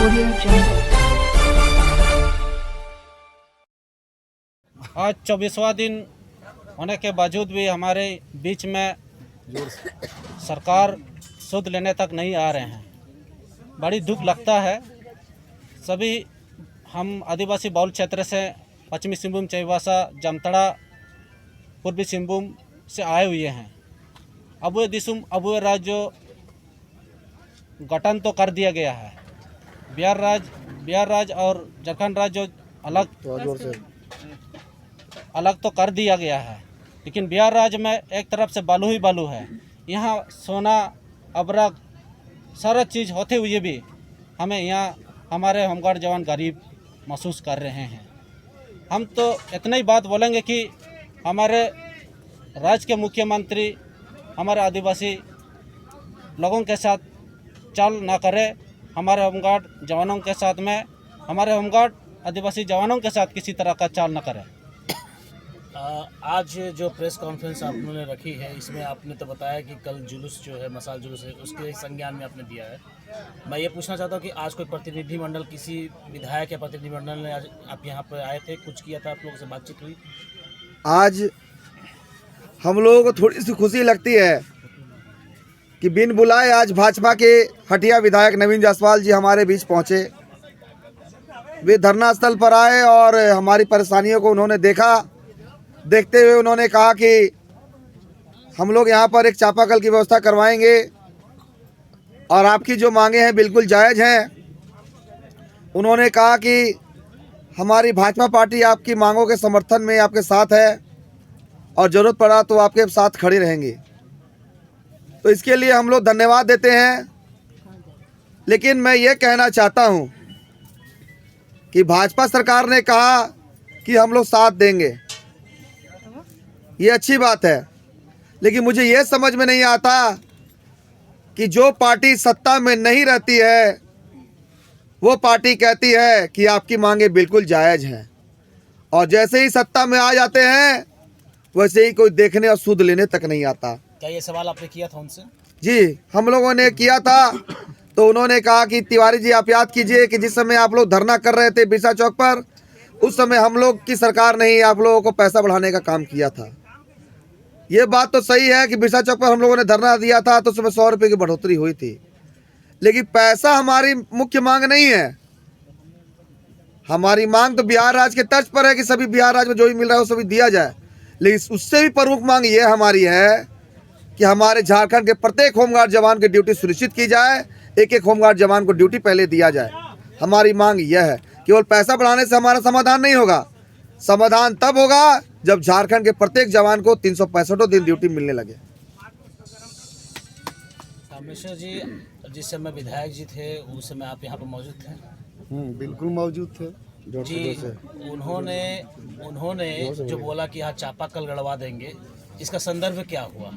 Audio Jungle. आज 24वां दिन होने के बावजूद भी हमारे बीच में सरकार सुध लेने तक नहीं आ रहे हैं। बड़ी दुख लगता है। सभी हम आदिवासी बहुल क्षेत्र से पश्चिमी सिंहभूम, चाईबासा, जामताड़ा, पूर्वी सिंहभूम से आए हुए हैं। अबुए दिसुम अबुए राज्य गठन तो कर दिया गया है। बिहार राज्य और झारखंड राज्य अलग तो कर दिया गया है, लेकिन बिहार राज्य में एक तरफ से बालू ही बालू है। यहाँ सोना, अबरक, सारा चीज़ होते हुए भी हमें यहाँ हमारे होमगार्ड जवान गरीब महसूस कर रहे हैं। हम तो इतना ही बात बोलेंगे कि हमारे राज्य के मुख्यमंत्री हमारे आदिवासी लोगों के साथ चाल ना करें। हमारे होमगार्ड जवानों के साथ में, हमारे होमगार्ड आदिवासी जवानों के साथ किसी तरह का चाल ना करें। आज जो प्रेस कॉन्फ्रेंस आपने रखी है, इसमें आपने तो बताया कि कल जुलूस जो है, मसाल जुलूस है, उसके संज्ञान में आपने दिया है। मैं ये पूछना चाहता हूँ कि आज कोई प्रतिनिधिमंडल, किसी विधायक या प्रतिनिधिमंडल ने आज आप यहाँ पर आए थे, कुछ किया था, आप लोगों से बातचीत हुई? आज हम लोगों को थोड़ी सी खुशी लगती है कि बिन बुलाए आज भाजपा के हटिया विधायक नवीन जायसवाल जी हमारे बीच पहुँचे। वे धरना स्थल पर आए और हमारी परेशानियों को उन्होंने देखा। देखते हुए उन्होंने कहा कि हम लोग यहाँ पर एक चापाकल की व्यवस्था करवाएंगे और आपकी जो मांगे हैं बिल्कुल जायज़ हैं। उन्होंने कहा कि हमारी भाजपा पार्टी आपकी मांगों के समर्थन में आपके साथ है और ज़रूरत पड़ा तो आपके साथ खड़े रहेंगे। तो इसके लिए हम लोग धन्यवाद देते हैं। लेकिन मैं ये कहना चाहता हूँ कि भाजपा सरकार ने कहा कि हम लोग साथ देंगे, ये अच्छी बात है, लेकिन मुझे ये समझ में नहीं आता कि जो पार्टी सत्ता में नहीं रहती है वो पार्टी कहती है कि आपकी मांगे बिल्कुल जायज़ हैं, और जैसे ही सत्ता में आ जाते हैं वैसे ही कोई देखने और सुध लेने तक नहीं आता। क्या ये सवाल आपने किया था उनसे? जी, हम लोगों ने किया था। तो उन्होंने कहा कि तिवारी जी, आप याद कीजिए कि जिस समय आप लोग धरना कर रहे थे बिरसा चौक पर, उस समय हम लोग की सरकार ने ही आप लोगों को पैसा बढ़ाने का काम किया था। ये बात तो सही है कि बिरसा चौक पर हम लोगों ने धरना दिया था तो उस समय 100 रुपये की बढ़ोतरी हुई थी, लेकिन पैसा हमारी मुख्य मांग नहीं है। हमारी मांग तो बिहार राज्य के तर्ज पर है कि सभी बिहार राज्य में जो भी मिल रहा है वो सभी दिया जाए, लेकिन उससे भी प्रमुख मांग ये हमारी है कि हमारे झारखंड के प्रत्येक होमगार्ड जवान की ड्यूटी सुनिश्चित की जाए। एक एक होमगार्ड जवान को ड्यूटी पहले दिया जाए। हमारी मांग यह है। केवल पैसा बढ़ाने से हमारा समाधान नहीं होगा। समाधान तब होगा जब झारखंड के प्रत्येक जवान को 365 दिन ड्यूटी मिलने लगे। रामेश्वर जी, जिस समय विधायक जी थे उस समय आप यहाँ पर मौजूद थे? बिल्कुल मौजूद थे जी। उन्होंने जो बोला कि यहाँ चापाकल गड़वा देंगे, इसका संदर्भ क्या हुआ?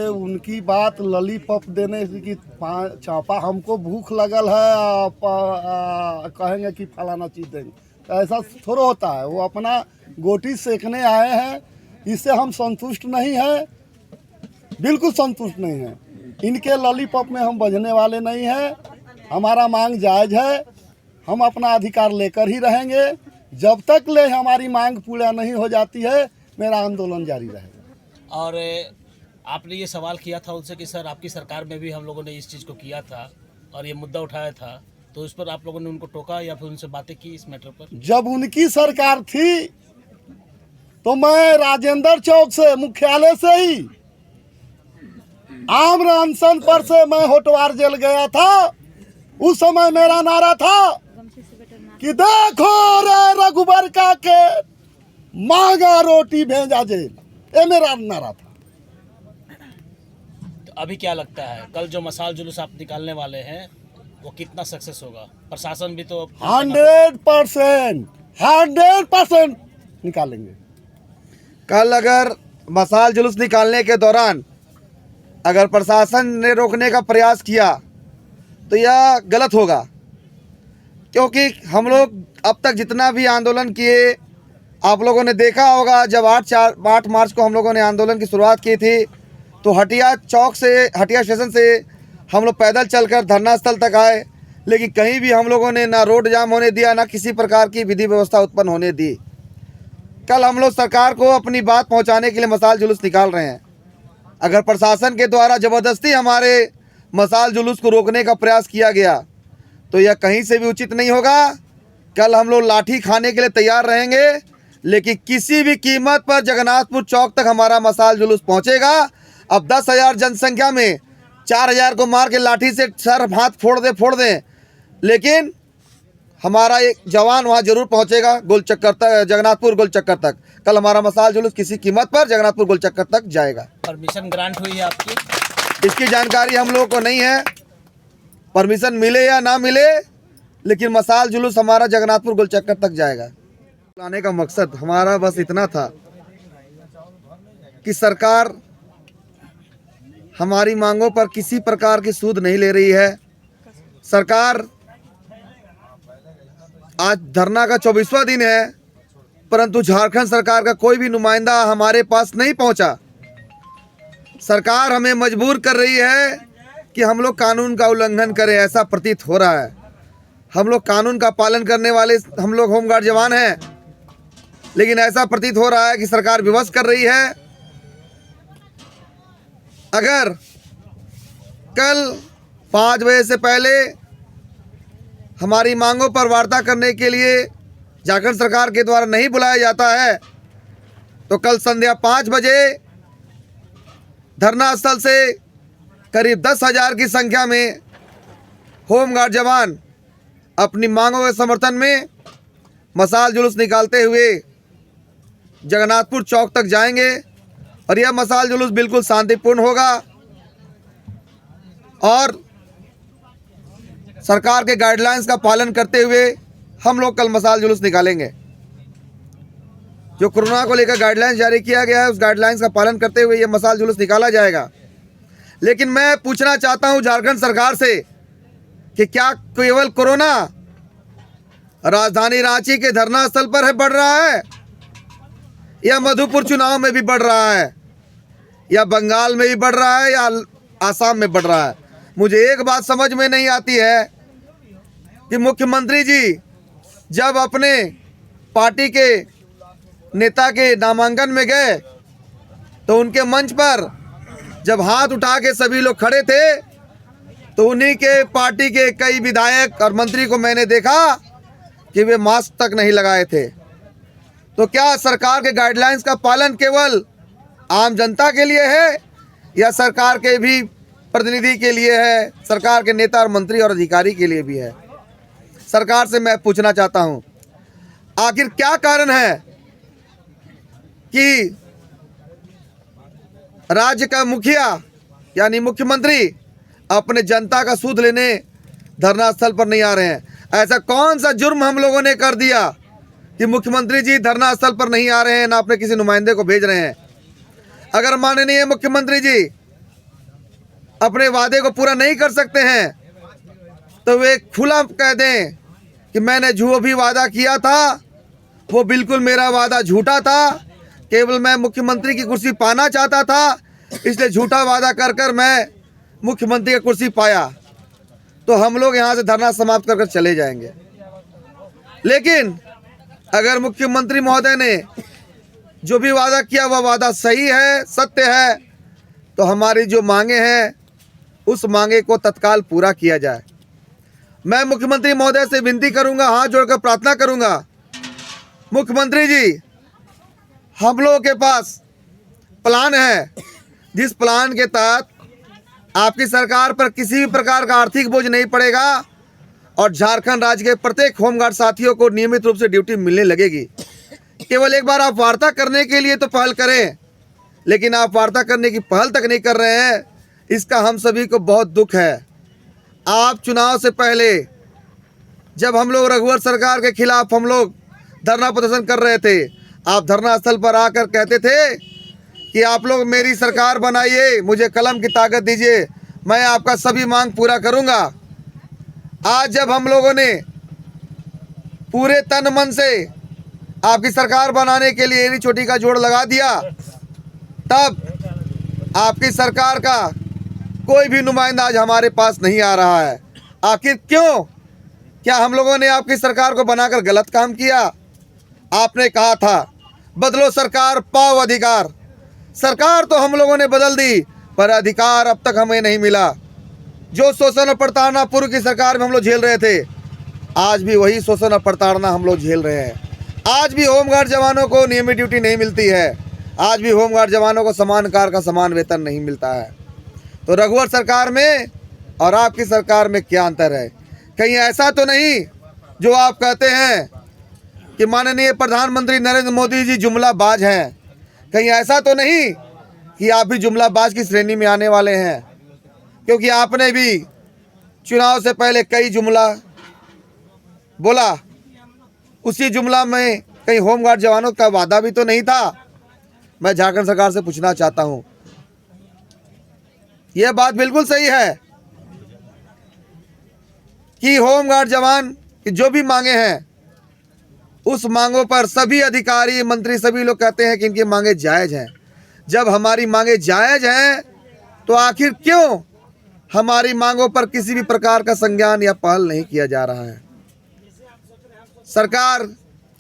उनकी बात लॉलीपॉप देने की, चापा हमको भूख लगल है, आप कहेंगे कि फलाना चीज़ देंगे, तो ऐसा थोड़ा होता है। वो अपना गोटी सेकने आए हैं, इससे हम संतुष्ट नहीं हैं, बिल्कुल संतुष्ट नहीं हैं। इनके लॉलीपॉप में हम बजने वाले नहीं हैं। हमारा मांग जायज़ है, हम अपना अधिकार लेकर ही रहेंगे। जब तक ले हमारी मांग पूरा नहीं हो जाती है, मेरा आंदोलन जारी रहेगा। और आपने ये सवाल किया था उनसे कि सर, आपकी सरकार में भी हम लोगों ने इस चीज़ को किया था और ये मुद्दा उठाया था, तो उस पर आप लोगों ने उनको टोका या फिर उनसे बातें की इस मैटर पर? जब उनकी सरकार थी तो मैं राजेंद्र चौक से, मुख्यालय से ही आम्र अनशन पर से मैं होटवार जेल गया था। उस समय मेरा नारा था कि देखो रे रघुबर का के मांगा रोटी भेजा जेल, ये मेरा नारा था। तो अभी क्या लगता है, कल जो मसाल जुलूस आप निकालने वाले हैं वो कितना सक्सेस होगा? प्रशासन भी तो 100% निकालेंगे। कल अगर मसाल जुलूस निकालने के दौरान अगर प्रशासन ने रोकने का प्रयास किया तो यह गलत होगा, क्योंकि हम लोग अब तक जितना भी आंदोलन किए, आप लोगों ने देखा होगा जब 8 मार्च को हम लोगों ने आंदोलन की शुरुआत की थी तो हटिया चौक से, हटिया स्टेशन से हम लोग पैदल चलकर धरना स्थल तक आए। लेकिन कहीं भी हम लोगों ने ना रोड जाम होने दिया, ना किसी प्रकार की विधि व्यवस्था उत्पन्न होने दी। कल हम लोग सरकार को अपनी बात पहुंचाने के लिए मसाल जुलूस निकाल रहे हैं। अगर प्रशासन के द्वारा ज़बरदस्ती हमारे मसाल जुलूस को रोकने का प्रयास किया गया तो यह कहीं से भी उचित नहीं होगा। कल हम लोग लाठी खाने के लिए तैयार रहेंगे, लेकिन किसी भी कीमत पर जगन्नाथपुर चौक तक हमारा मसाल जुलूस पहुंचेगा। अब 10,000 जनसंख्या में 4,000 को मार के लाठी से सर हाथ फोड़ दें, लेकिन हमारा एक जवान वहां जरूर पहुंचेगा गोलचक्कर तक, जगन्नाथपुर गोलचक्कर तक। कल हमारा मसाल जुलूस किसी कीमत पर जगन्नाथपुर गोलचक्कर तक जाएगा। परमिशन ग्रांट हुई है आपकी? इसकी जानकारी हम लोगों को नहीं है, परमिशन मिले या ना मिले, लेकिन मसाल जुलूस हमारा जगन्नाथपुर गोलचक्कर तक जाएगा। लाने का मकसद हमारा बस इतना था कि सरकार हमारी मांगों पर किसी प्रकार की सूद नहीं ले रही है। सरकार आज धरना का 24वां दिन है, परंतु झारखंड सरकार का कोई भी नुमाइंदा हमारे पास नहीं पहुंचा। सरकार हमें मजबूर कर रही है कि हम लोग कानून का उल्लंघन करें, ऐसा प्रतीत हो रहा है। हम लोग कानून का पालन करने वाले हम लोग होमगार्ड जवान हैं, लेकिन ऐसा प्रतीत हो रहा है कि सरकार विवश कर रही है। अगर कल 5 बजे से पहले हमारी मांगों पर वार्ता करने के लिए झारखंड सरकार के द्वारा नहीं बुलाया जाता है तो कल संध्या 5 बजे धरना स्थल से करीब 10,000 की संख्या में होमगार्ड जवान अपनी मांगों के समर्थन में मसाल जुलूस निकालते हुए जगन्नाथपुर चौक तक जाएंगे और यह मसाल जुलूस बिल्कुल शांतिपूर्ण होगा और सरकार के गाइडलाइंस का पालन करते हुए हम लोग कल मसाल जुलूस निकालेंगे। जो कोरोना को लेकर गाइडलाइंस जारी किया गया है, उस गाइडलाइंस का पालन करते हुए यह मसाल जुलूस निकाला जाएगा। लेकिन मैं पूछना चाहता हूं झारखंड सरकार से कि क्या केवल कोरोना राजधानी रांची के धरना स्थल पर है बढ़ रहा है, या मधुपुर चुनाव में भी बढ़ रहा है, या बंगाल में भी बढ़ रहा है, या आसाम में बढ़ रहा है? मुझे एक बात समझ में नहीं आती है कि मुख्यमंत्री जी जब अपने पार्टी के नेता के नामांकन में गए तो उनके मंच पर जब हाथ उठा के सभी लोग खड़े थे तो उन्हीं के पार्टी के कई विधायक और मंत्री को मैंने देखा कि वे मास्क तक नहीं लगाए थे। तो क्या सरकार के गाइडलाइंस का पालन केवल आम जनता के लिए है या सरकार के भी प्रतिनिधि के लिए है, सरकार के नेता और मंत्री और अधिकारी के लिए भी है? सरकार से मैं पूछना चाहता हूं, आखिर क्या कारण है कि राज्य का मुखिया यानी मुख्यमंत्री अपने जनता का सूद लेने धरना स्थल पर नहीं आ रहे हैं? ऐसा कौन सा जुर्म हम लोगों ने कर दिया कि मुख्यमंत्री जी धरना स्थल पर नहीं आ रहे हैं, ना अपने किसी नुमाइंदे को भेज रहे हैं? अगर माननीय मुख्यमंत्री जी अपने वादे को पूरा नहीं कर सकते हैं तो वे खुला कह दें कि मैंने जो भी वादा किया था वो बिल्कुल मेरा वादा झूठा था, केवल मैं मुख्यमंत्री की कुर्सी पाना चाहता था, इसलिए झूठा वादा कर मैं मुख्यमंत्री की कुर्सी पाया। तो हम लोग यहाँ से धरना समाप्त कर चले जाएंगे। लेकिन अगर मुख्यमंत्री महोदय ने जो भी वादा किया वह वादा सही है, सत्य है, तो हमारी जो मांगे हैं उस मांगे को तत्काल पूरा किया जाए। मैं मुख्यमंत्री महोदय से विनती करूंगा, हाथ जोड़कर प्रार्थना करूंगा, मुख्यमंत्री जी हम लोगों के पास प्लान है, जिस प्लान के तहत आपकी सरकार पर किसी भी प्रकार का आर्थिक बोझ नहीं पड़ेगा और झारखंड राज्य के प्रत्येक होमगार्ड साथियों को नियमित रूप से ड्यूटी मिलने लगेगी। केवल एक बार आप वार्ता करने के लिए तो पहल करें, लेकिन आप वार्ता करने की पहल तक नहीं कर रहे हैं, इसका हम सभी को बहुत दुख है। आप चुनाव से पहले जब हम लोग रघुवर सरकार के खिलाफ हम लोग धरना प्रदर्शन कर रहे थे, आप धरना स्थल पर आकर कहते थे कि आप लोग मेरी सरकार बनाइए, मुझे कलम की ताकत दीजिए, मैं आपका सभी मांग पूरा करूंगा। आज जब हम लोगों ने पूरे तन मन से आपकी सरकार बनाने के लिए एड़ी चोटी का जोड़ लगा दिया, तब आपकी सरकार का कोई भी नुमाइंदा आज हमारे पास नहीं आ रहा है। आखिर क्यों? क्या हम लोगों ने आपकी सरकार को बनाकर गलत काम किया? आपने कहा था बदलो सरकार पाओ अधिकार। सरकार तो हम लोगों ने बदल दी, पर अधिकार अब तक हमें नहीं मिला। जो शोषण और प्रताड़ना पूर्व की सरकार में हम लोग झेल रहे थे, आज भी वही शोषण और प्रताड़ना हम लोग झेल रहे हैं। आज भी होमगार्ड जवानों को नियमित ड्यूटी नहीं मिलती है। आज भी होमगार्ड जवानों को समान कार्य का समान वेतन नहीं मिलता है। तो रघुवर सरकार में और आपकी सरकार में क्या अंतर है? कहीं ऐसा तो नहीं जो आप कहते हैं कि माननीय प्रधानमंत्री नरेंद्र मोदी जी जुमलाबाज हैं? कहीं ऐसा तो नहीं कि आप भी जुमलाबाज की श्रेणी में आने वाले हैं? क्योंकि आपने भी चुनाव से पहले कई जुमला बोला, उसी जुमला में कहीं होमगार्ड जवानों का वादा भी तो नहीं था? मैं झारखंड सरकार से पूछना चाहता हूं, यह बात बिल्कुल सही है कि होमगार्ड जवान की जो भी मांगे हैं, उस मांगों पर सभी अधिकारी मंत्री सभी लोग कहते हैं कि इनकी मांगे जायज़ हैं। जब हमारी मांगे जायज़ हैं तो आखिर क्यों हमारी मांगों पर किसी भी प्रकार का संज्ञान या पहल नहीं किया जा रहा है? सरकार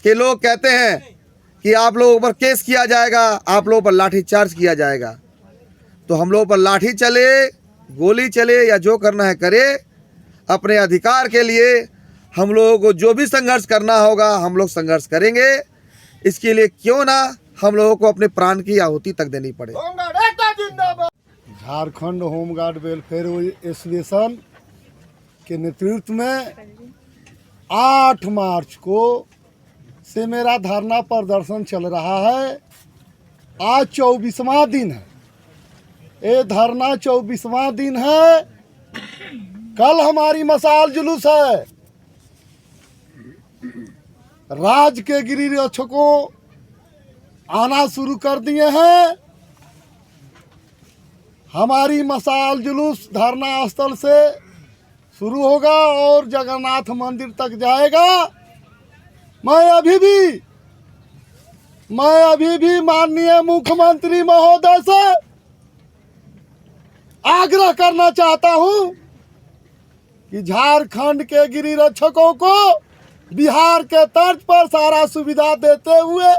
के लोग कहते हैं कि आप लोगों पर केस किया जाएगा, आप लोगों पर लाठी चार्ज किया जाएगा। तो हम लोगों पर लाठी चले, गोली चले या जो करना है करे, अपने अधिकार के लिए हम लोगों को जो भी संघर्ष करना होगा हम लोग संघर्ष करेंगे। इसके लिए क्यों ना हम लोगों को अपने प्राण की आहुति तक देनी पड़े। झारखंड होमगार्ड वेलफेयर एसोसिएशन के नेतृत्व में 8 मार्च को से मेरा धरना प्रदर्शन चल रहा है। आज 24वां दिन है, ये धरना 24वां दिन है। कल हमारी मसाल जुलूस है। राज्य के गिरिरक्षकों आना शुरू कर दिए हैं। हमारी मसाल जुलूस धरना स्थल से शुरू होगा और जगन्नाथ मंदिर तक जाएगा। मैं अभी भी माननीय मुख्यमंत्री महोदय से आग्रह करना चाहता हूं कि झारखंड के गिरिरक्षकों को बिहार के तर्ज पर सारा सुविधा देते हुए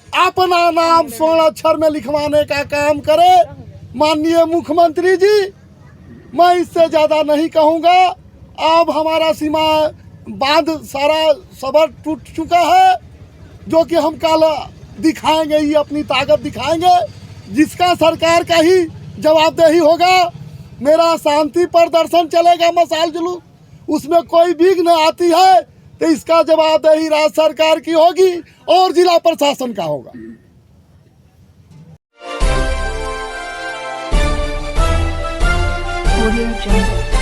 अपना नाम स्वर्ण अक्षर में लिखवाने का काम करे। माननीय मुख्यमंत्री जी, मैं इससे ज़्यादा नहीं कहूँगा। अब हमारा सीमा बांध सारा सबर टूट चुका है, जो कि हम कल दिखाएंगे ही, अपनी ताकत दिखाएंगे, जिसका सरकार का ही जवाबदेही होगा। मेरा शांति प्रदर्शन चलेगा, मसाल जुलूस, उसमें कोई विघ्न आती है तो इसका जवाबदेही राज्य सरकार की होगी और जिला प्रशासन का होगा। Audio Jungle.